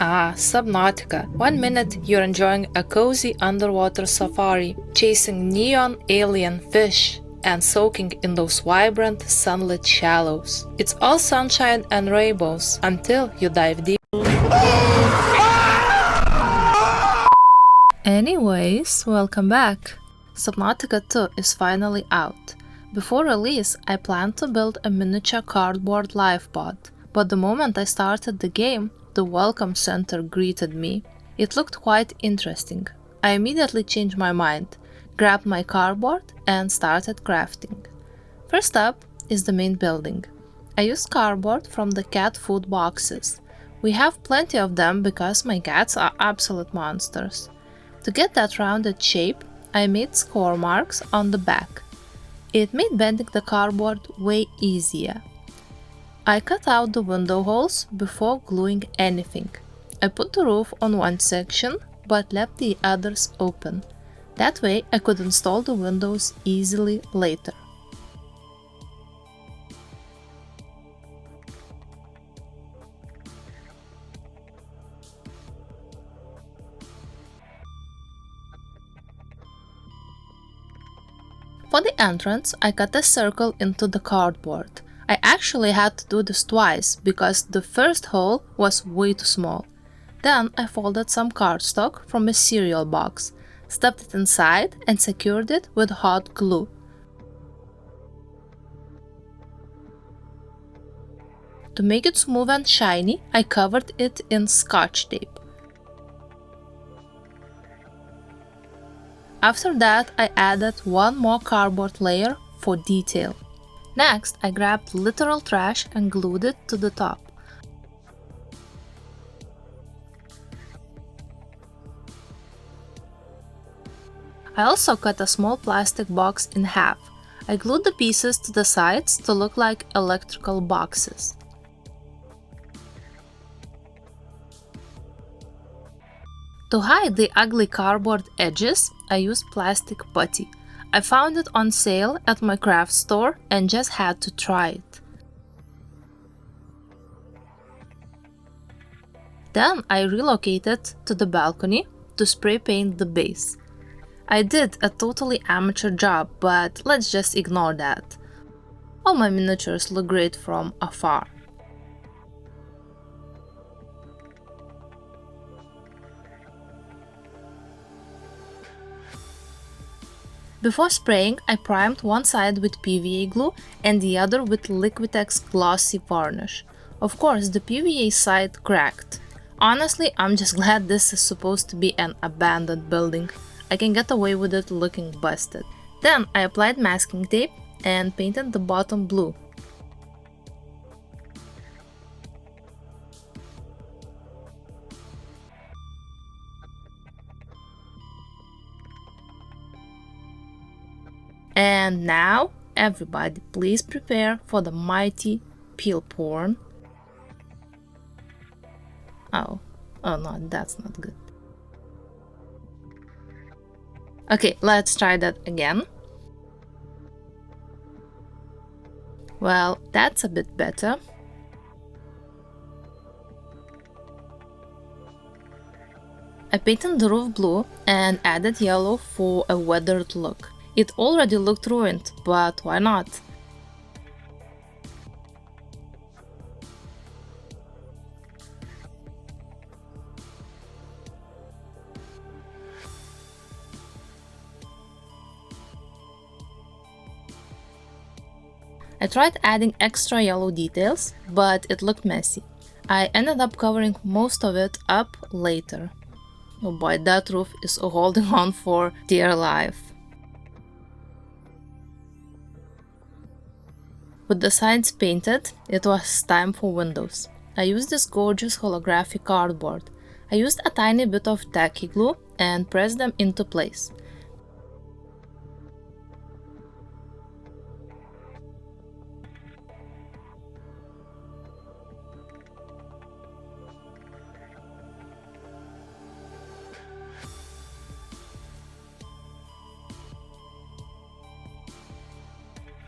Subnautica. 1 minute you're enjoying a cozy underwater safari, chasing neon alien fish, and soaking in those vibrant sunlit shallows. It's all sunshine and rainbows until you dive deep. Anyways, welcome back. Subnautica 2 is finally out. Before release, I planned to build a miniature cardboard lifeboat, but the moment I started the game, the welcome center greeted me. It looked quite interesting. I immediately changed my mind, grabbed my cardboard and started crafting. First up is the main building. I used cardboard from the cat food boxes. We have plenty of them because my cats are absolute monsters. To get that rounded shape, I made score marks on the back. It made bending the cardboard way easier. I cut out the window holes before gluing anything. I put the roof on one section but left the others open. That way I could install the windows easily later. For the entrance, I cut a circle into the cardboard. I actually had to do this twice because the first hole was way too small. Then I folded some cardstock from a cereal box, stuffed it inside and secured it with hot glue. To make it smooth and shiny, I covered it in Scotch tape. After that, I added one more cardboard layer for detail. Next, I grabbed literal trash and glued it to the top. I also cut a small plastic box in half. I glued the pieces to the sides to look like electrical boxes. To hide the ugly cardboard edges, I used plastic putty. I found it on sale at my craft store and just had to try it. Then I relocated to the balcony to spray paint the base. I did a totally amateur job, but let's just ignore that. All my miniatures look great from afar. Before spraying, I primed one side with PVA glue and the other with Liquitex glossy varnish. Of course, the PVA side cracked. Honestly, I'm just glad this is supposed to be an abandoned building. I can get away with it looking busted. Then I applied masking tape and painted the bottom blue. And now, everybody, please prepare for the mighty peel porn. Oh no, that's not good. Okay, let's try that again. Well, that's a bit better. I painted the roof blue and added yellow for a weathered look. It already looked ruined, but why not? I tried adding extra yellow details, but it looked messy. I ended up covering most of it up later. Oh boy, that roof is holding on for dear life. With the sides painted, it was time for windows. I used this gorgeous holographic cardboard. I used a tiny bit of tacky glue and pressed them into place.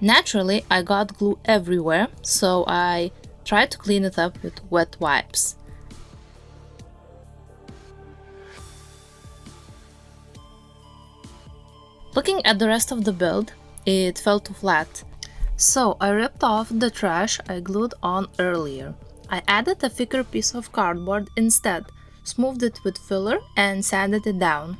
Naturally, I got glue everywhere, so I tried to clean it up with wet wipes. Looking at the rest of the build, it fell too flat. So I ripped off the trash I glued on earlier. I added a thicker piece of cardboard instead, smoothed it with filler and sanded it down.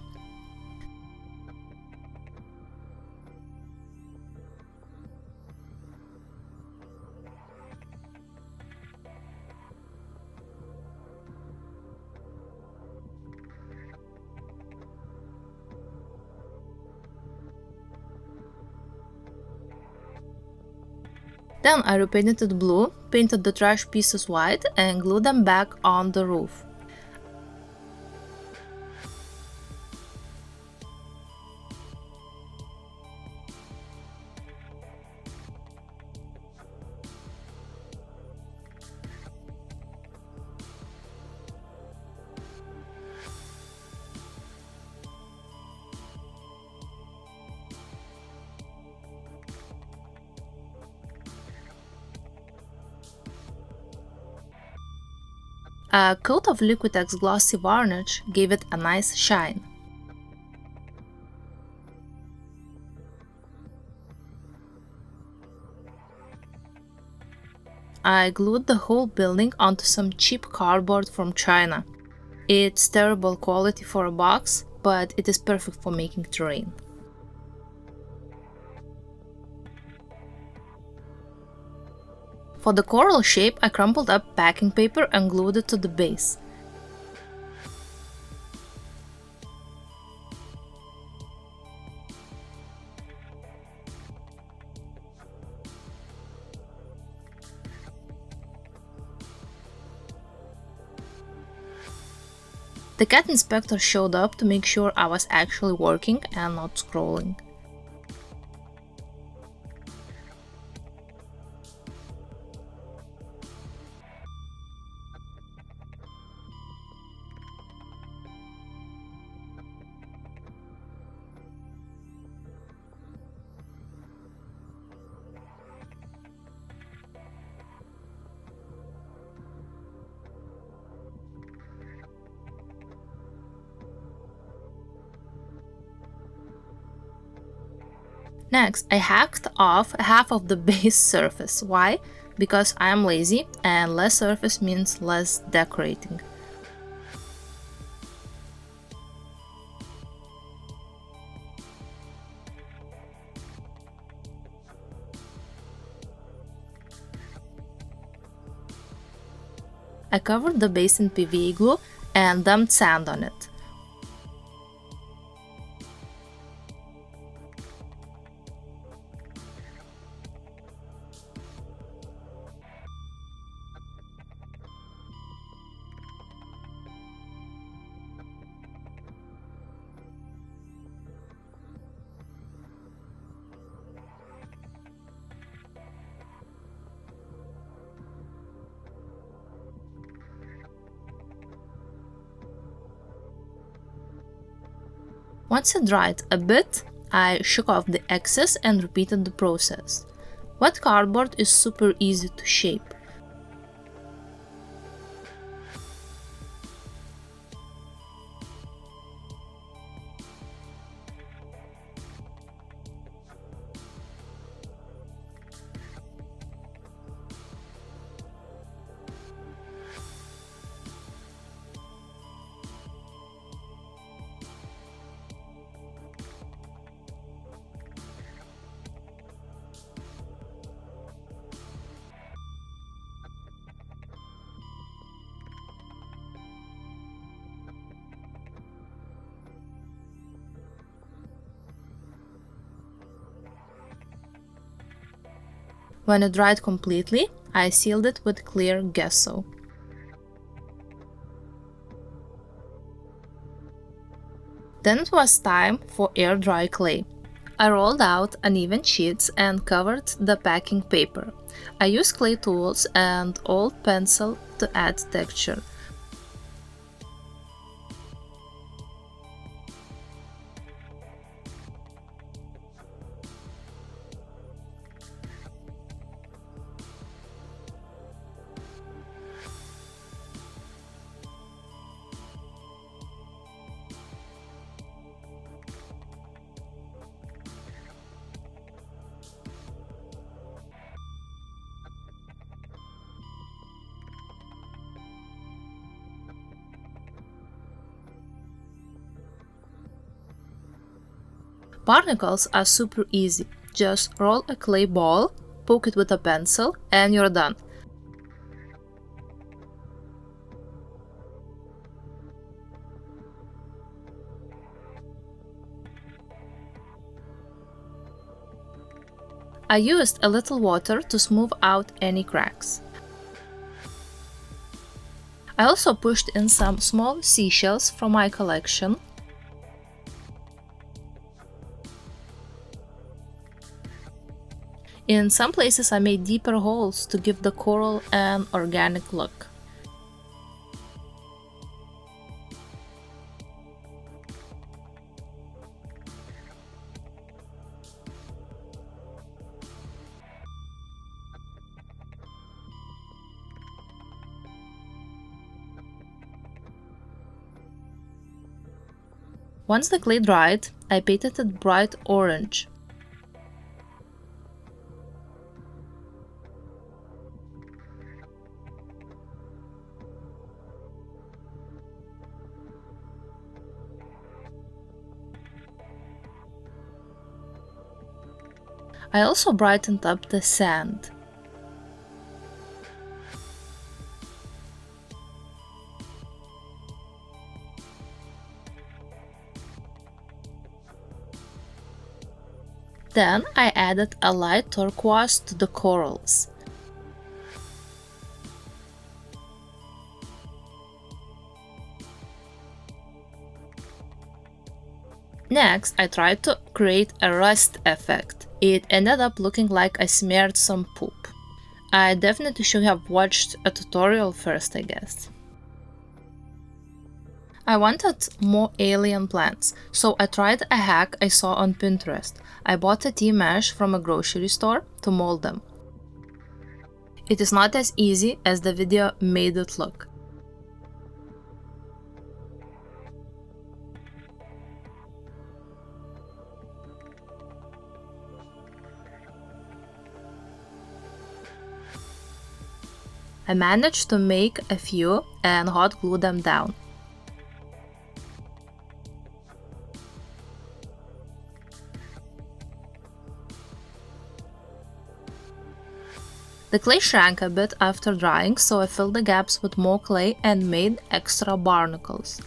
Then I repainted it blue, painted the trash pieces white, and glued them back on the roof. A coat of Liquitex glossy varnish gave it a nice shine. I glued the whole building onto some cheap cardboard from China. It's terrible quality for a box, but it is perfect for making terrain. For the coral shape, I crumpled up packing paper and glued it to the base. The cat inspector showed up to make sure I was actually working and not scrolling. Next, I hacked off half of the base surface. Why? Because I am lazy and less surface means less decorating. I covered the base in PVA glue and dumped sand on it. Once it dried a bit, I shook off the excess and repeated the process. Wet cardboard is super easy to shape. When it dried completely, I sealed it with clear gesso. Then it was time for air dry clay. I rolled out uneven sheets and covered the packing paper. I used clay tools and old pencil to add texture. Barnacles are super easy. Just roll a clay ball, poke it with a pencil, and you're done. I used a little water to smooth out any cracks. I also pushed in some small seashells from my collection. In some places I made deeper holes to give the coral an organic look. Once the clay dried, I painted it bright orange. I also brightened up the sand. Then I added a light turquoise to the corals. Next, I tried to create a rust effect. It ended up looking like I smeared some poop. I definitely should have watched a tutorial first, I guess. I wanted more alien plants, so I tried a hack I saw on Pinterest. I bought a tea mesh from a grocery store to mold them. It is not as easy as the video made it look. I managed to make a few and hot glue them down. The clay shrank a bit after drying, so I filled the gaps with more clay and made extra barnacles.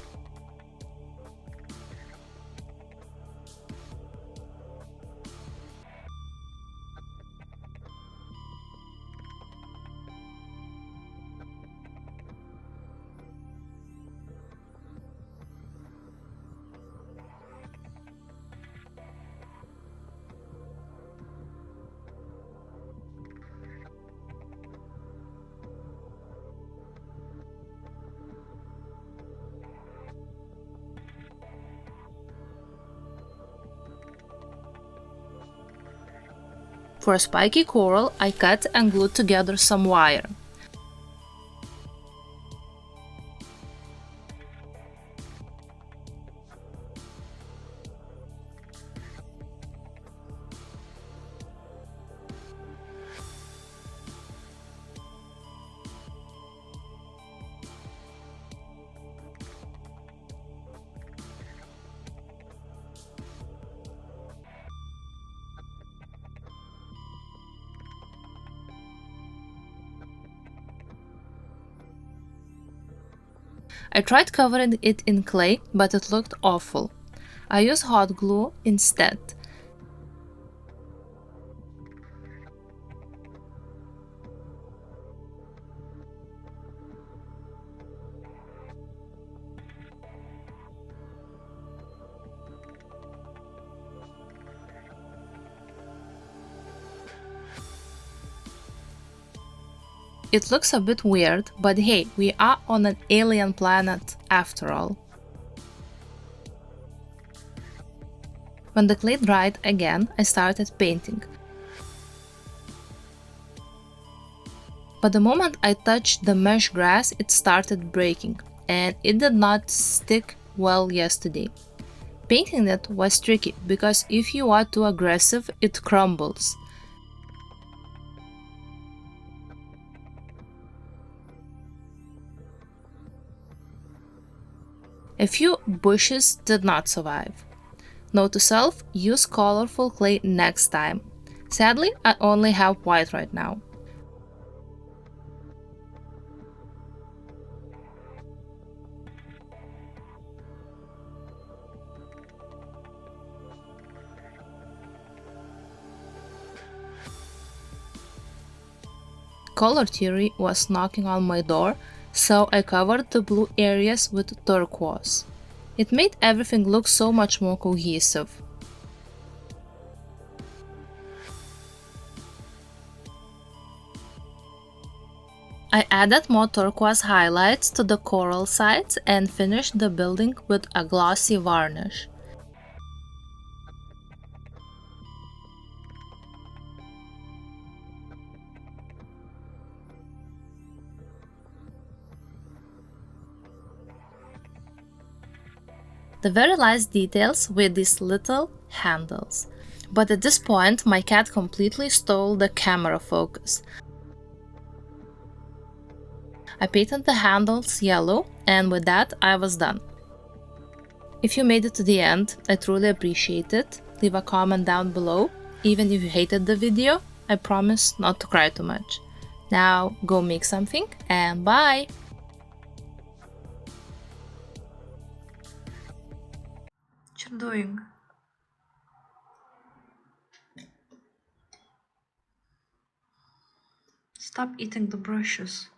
For a spiky coral, I cut and glued together some wire. I tried covering it in clay, but it looked awful. I used hot glue instead. It looks a bit weird, but hey, we are on an alien planet after all. When the clay dried again, I started painting. But the moment I touched the mesh grass, it started breaking, and it did not stick well yesterday. Painting it was tricky, because if you are too aggressive, it crumbles. A few bushes did not survive. Note to self, use colorful clay next time. Sadly, I only have white right now. Color theory was knocking on my door, so I covered the blue areas with turquoise. It made everything look so much more cohesive. I added more turquoise highlights to the coral sides and finished the building with a glossy varnish. The very last details with these little handles. But at this point, my cat completely stole the camera focus. I painted the handles yellow, and with that, I was done. If you made it to the end, I truly appreciate it. Leave a comment down below. Even if you hated the video, I promise not to cry too much. Now, go make something, and bye! What you doing? Stop eating the brushes.